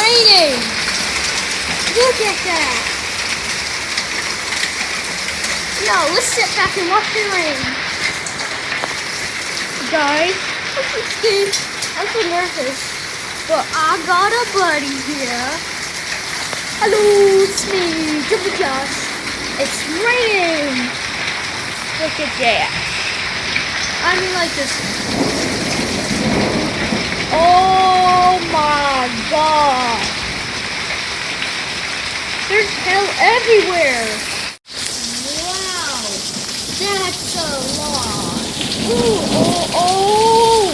raining. Look at that. Yo, let's sit back and watch the rain. Guys, I'm so scared. I'm so nervous. But I got a buddy here. Hello, it's me, Jumper Josh. It's raining. Look at that. I mean like this. Oh my god. There's hell everywhere. Wow. That's a lot. Ooh, oh.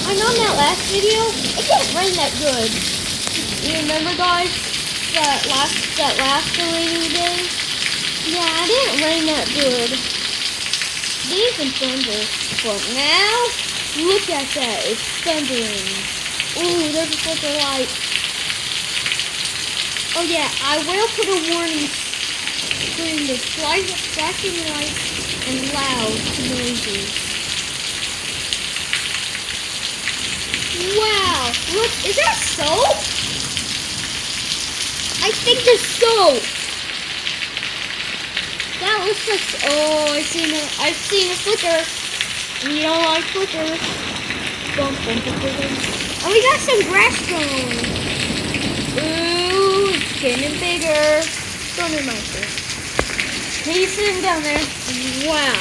I know in that last video, it didn't rain that good. You remember, guys? That last rainy day? Yeah, it didn't rain that good. It even thunder. But now, look at that. It's thundering. Ooh, there's a flicker light. Oh yeah, I will put a warning screen with flashing lights and loud noises. Wow, look, is that soap? I think there's soap. That looks like, oh, I've seen a flicker. We don't like flickers. And we got some grass growing. Ooh, it's getting bigger. Don't need my face. He's sitting down there. Wow.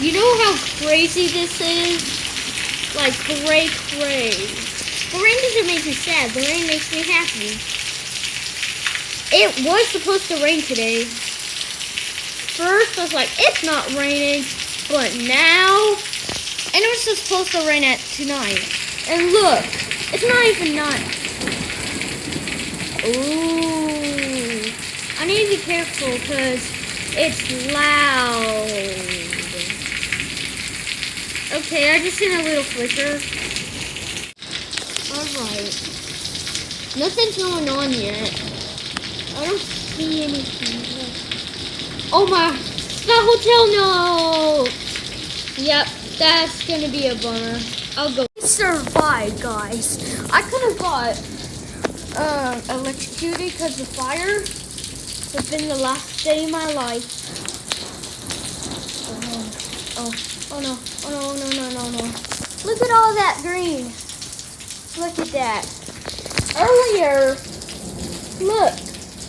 You know how crazy this is? Like, cray. The rain doesn't make me sad. The rain makes me happy. It was supposed to rain today. First, I was like, it's not raining. But now, and it was supposed to rain at tonight. And look, it's not even night. Ooh. I need to be careful because it's loud. Okay, I just seen a little flicker. Alright. Nothing's going on yet. I don't see anything. Oh my, that hotel, no! Yep, that's gonna be a bummer. I'll go. Survive, guys. I could have got electrocuted because of fire. It's been the last day of my life. Oh no. Look at all that green. Look at that. Earlier, look,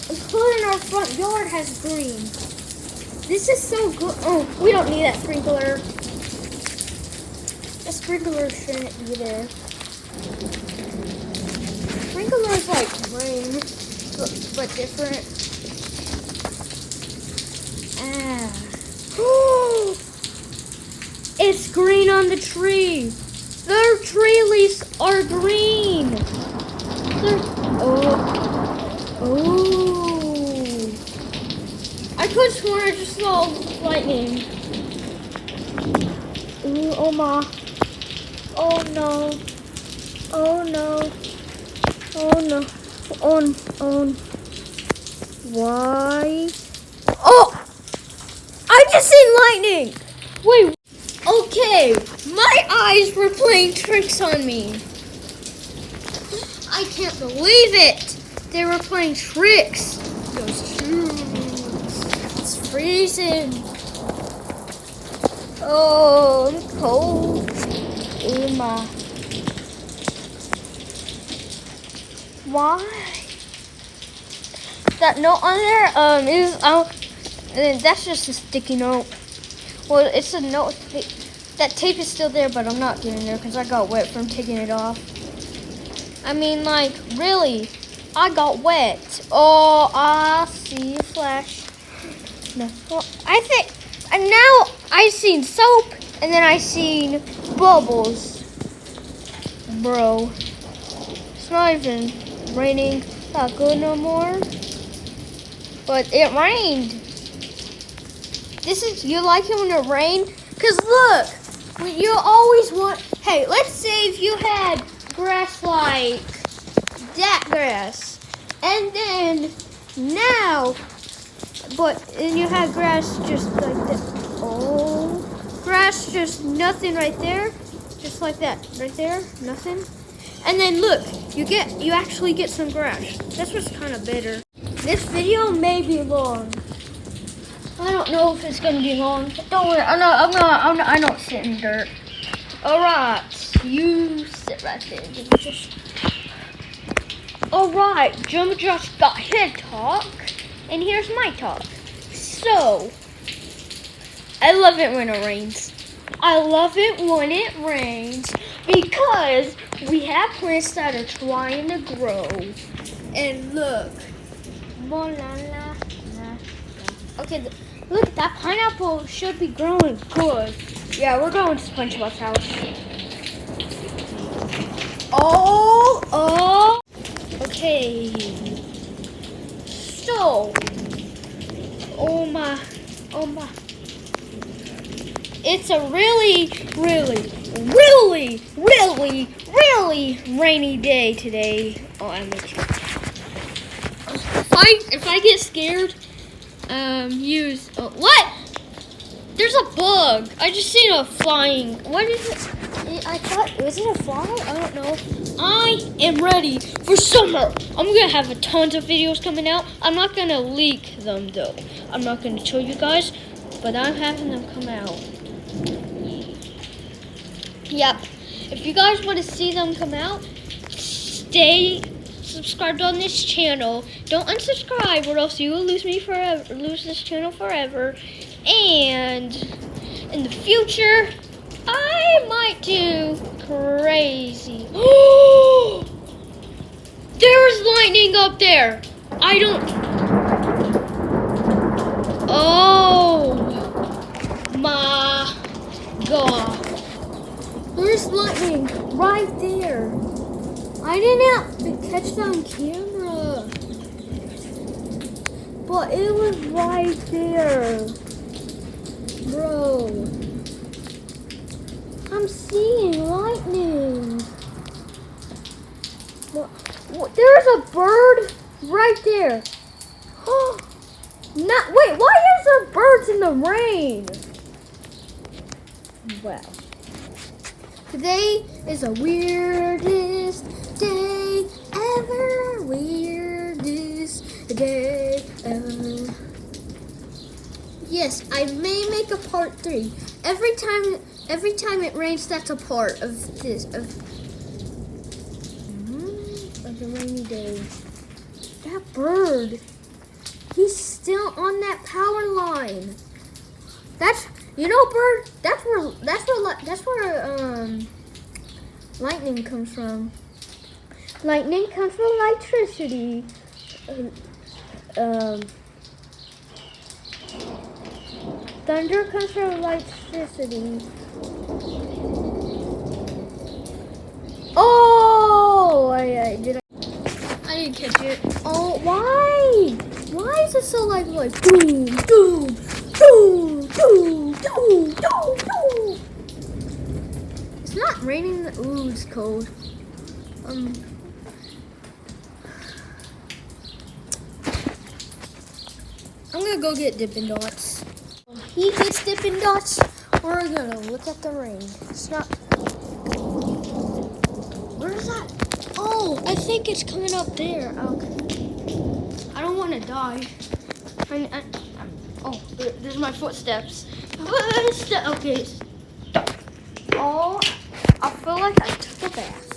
including our front yard has green. This is so good. Oh, we don't need that sprinkler. The sprinkler shouldn't be there. Sprinkler is like rain, but different. It's green on the tree. Their tree leaves are green. I could swear I just saw lightning. Ooh, oh my. Oh no. Why? Oh! I just seen lightning! Wait. Okay, my eyes were playing tricks on me. I can't believe it. They were playing tricks. Those shoes. It's freezing. Oh, I'm cold. Oh my. Why? That note on there that's just a sticky note. Well, it's a note. That tape is still there, but I'm not getting there because I got wet from taking it off. I mean, like, really, I got wet. Oh, I see a flash. No, well, I think, and now I seen soap, and then I seen bubbles. Bro, it's not even raining that good no more. But it rained. You like it when it rained? Because look, you always want, hey, let's say if you had grass like that grass, and then now, and you had grass just like that. Oh, grass just nothing right there. Just like that, right there, nothing. And then look, you actually get some grass. That's what's kind of better. This video may be long. I don't know if it's gonna be long. Don't worry, I don't sit in dirt. Alright, you sit right there. Alright, Jim just got his talk, and here's my talk. So, I love it when it rains. I love it when it rains because we have plants that are trying to grow. And look. Okay, look, that pineapple should be growing good. Yeah, we're going to SpongeBob's house. Oh. Okay. So, oh my. It's a really rainy day today. Oh, I make sure. If I get scared, what? There's a bug. I just seen a flying. What is it? I thought, was it a fly? I don't know. I am ready for summer. I'm gonna have a tons of videos coming out. I'm not gonna leak them though. I'm not gonna show you guys, but I'm having them come out. Yep. If you guys want to see them come out, stay subscribed on this channel. Don't unsubscribe or else you will lose this channel forever. And in the future, I might do crazy. There's lightning up there. Oh my God. There's lightning right there. I didn't catch that on camera, but it was right there, bro. I'm seeing lightning. There's a bird right there. Wait, why is there birds in the rain? Wow. Today is the weirdest day ever. Weirdest day ever. Yes, I may make a part 3. Every time it rains, that's a part of the rainy day. That bird, he's still on that power line. Bird, that's where lightning comes from. Lightning comes from electricity. Thunder comes from electricity. Oh, I didn't catch it. Oh, why? Why is it so like boom, boom, boom, boom, boom, boom, boom? It's not raining. Ooh, it's cold. I'm gonna go get Dippin' Dots. When he gets Dippin' Dots, we're gonna look at the rain. It's not. Where is that? Oh, I think it's coming up there. Okay. I don't want to die. Oh, there's my footsteps. Okay. Oh, I feel like I took a bath.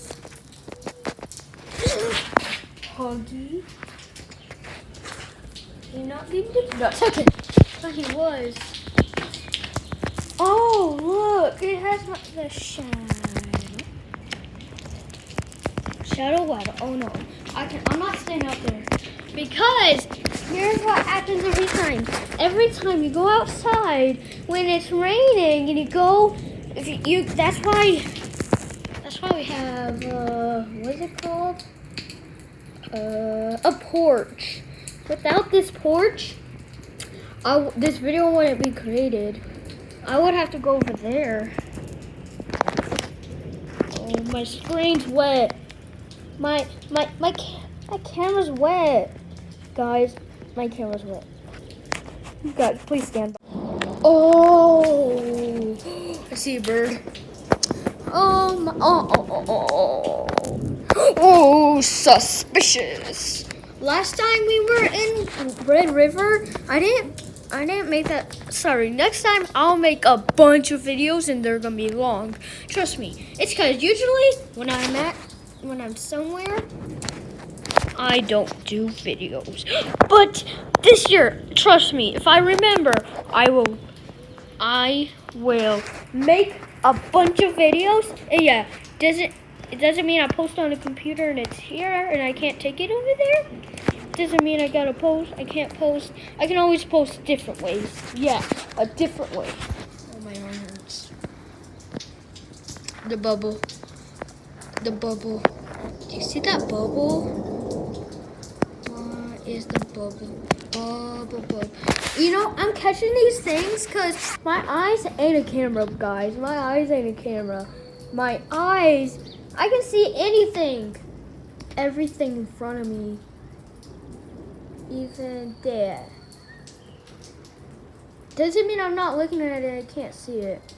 Huggy. He not leave Dippin' Dots. Okay. But he was. Oh, look. It has the shadow water. Oh no. I'm not staying out there. Because here's what happens every time. Every time you go outside when it's raining and you go, that's why we have what is it called? A porch. Without this porch, this video wouldn't be created. I would have to go over there. Oh, my screen's wet. My camera's wet. Guys, my camera's wet. You guys, please stand by. Oh, I see a bird. Oh. Oh, suspicious. Last time we were in Red River, I didn't make that. Sorry, next time I'll make a bunch of videos and they're gonna be long. Trust me. It's because usually when I'm somewhere, I don't do videos. But this year, trust me, if I remember, I will make a bunch of videos. And yeah, it doesn't mean I post on a computer and it's here and I can't take it over there. Doesn't mean I gotta post. I can't post. I can always post different ways. Yeah, a different way. Oh, my arm hurts. The bubble. The bubble. Do you see that bubble? What is the bubble? Bubble. You know, I'm catching these things because my eyes ain't a camera, guys. My eyes ain't a camera. My eyes, I can see anything. Everything in front of me. Even there. Doesn't mean I'm not looking at it, I can't see it.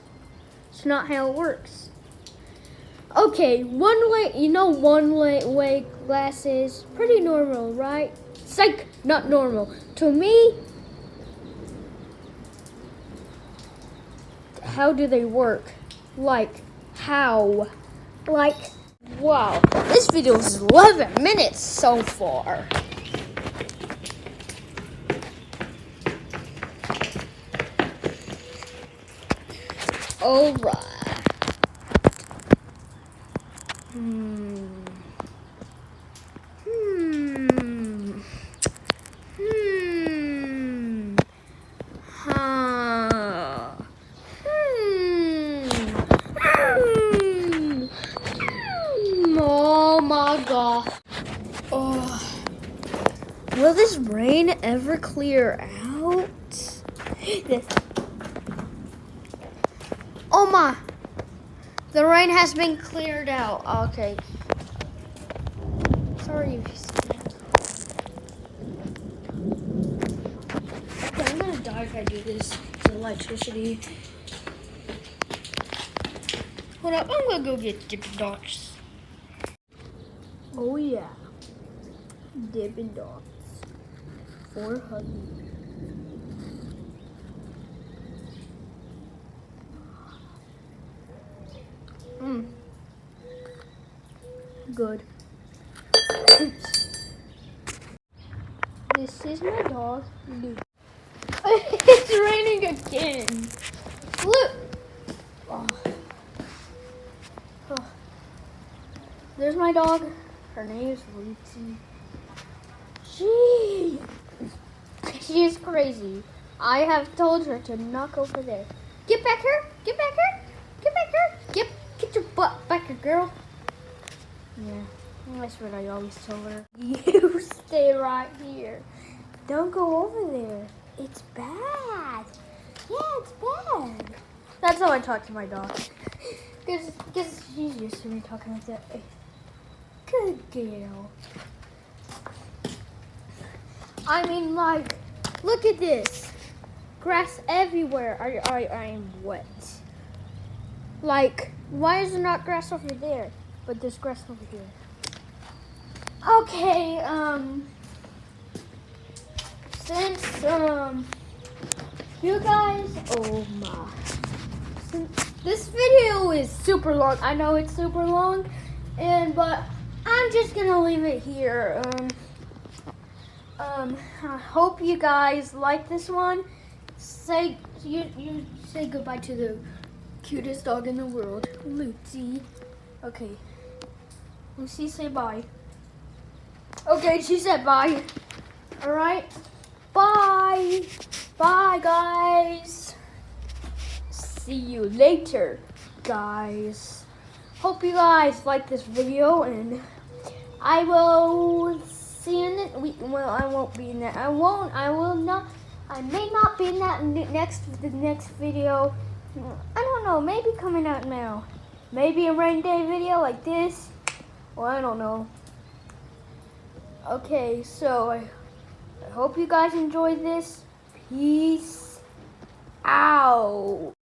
It's not how it works. Okay, one way glasses, pretty normal, right? Psych, not normal. To me, how do they work? Like, how? Like, wow. This video is 11 minutes so far. Alright. Oh my god. Oh. Will this rain ever clear out? This. Oh my. The rain has been cleared out. Okay. Sorry if you see that. Okay, I'm gonna die if I do this. It's electricity. Hold up, I'm gonna go get Dippin' Dots. Oh yeah. Dippin' Dots. For hugging. Good. Oops. This is my dog, Luke. It's raining again. Look. Oh. Oh. There's my dog. Her name is Lucy. She is crazy. I have told her to knock over there. Get back here. Get back here. Get back here. Get your butt back here, girl. Yeah, that's what I always told her. You stay right here. Don't go over there. It's bad. Yeah, it's bad. That's how I talk to my dog. Because she's used to me talking like that. Good girl. I mean, like, look at this. Grass everywhere. I am wet. Like, why is there not grass over there? But there's grass over here. Okay, since, you guys, oh my. Since this video is super long. I know it's super long, but I'm just gonna leave it here. I hope you guys like this one. You say goodbye to the cutest dog in the world, Lucy. Okay. Lucy, say bye. Okay, she said bye. Alright. Bye. Bye, guys. See you later, guys. Hope you guys like this video, and I will see you in the well, I won't be in that. I will not. I may not be in that the next video. I don't know. Maybe coming out now. Maybe a rainy day video like this. Well, I don't know. Okay, so I hope you guys enjoyed this. Peace out.